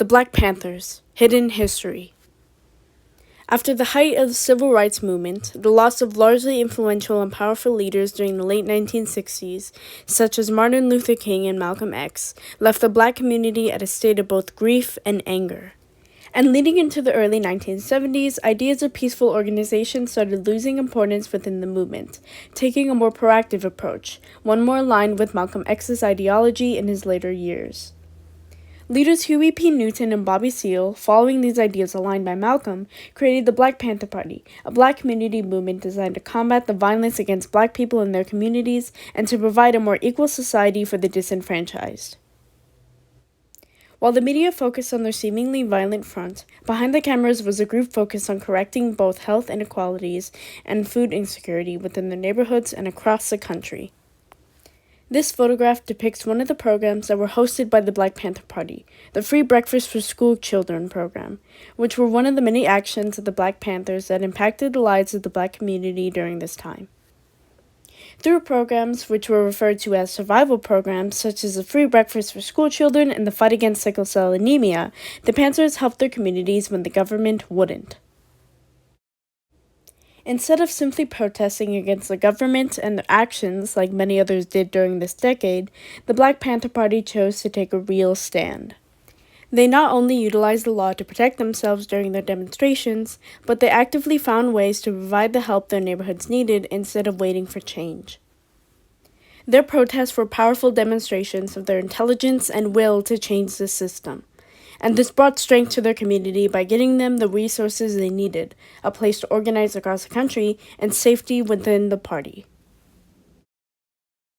The Black Panthers, Hidden History. After the height of the civil rights movement, the loss of largely influential and powerful leaders during the late 1960s, such as Martin Luther King and Malcolm X, left the Black community at a state of both grief and anger. And leading into the early 1970s, ideas of peaceful organization started losing importance within the movement, taking a more proactive approach, one more aligned with Malcolm X's ideology in his later years. Leaders Huey P. Newton and Bobby Seale, following these ideas aligned by Malcolm, created the Black Panther Party, a Black community movement designed to combat the violence against Black people in their communities and to provide a more equal society for the disenfranchised. While the media focused on their seemingly violent front, behind the cameras was a group focused on correcting both health inequalities and food insecurity within their neighborhoods and across the country. This photograph depicts one of the programs that were hosted by the Black Panther Party, the Free Breakfast for School Children program, which were one of the many actions of the Black Panthers that impacted the lives of the Black community during this time. Through programs which were referred to as survival programs, such as the Free Breakfast for School Children and the fight against sickle cell anemia, the Panthers helped their communities when the government wouldn't. Instead of simply protesting against the government and their actions, like many others did during this decade, the Black Panther Party chose to take a real stand. They not only utilized the law to protect themselves during their demonstrations, but they actively found ways to provide the help their neighborhoods needed instead of waiting for change. Their protests were powerful demonstrations of their intelligence and will to change the system. And this brought strength to their community by getting them the resources they needed, a place to organize across the country, and safety within the party.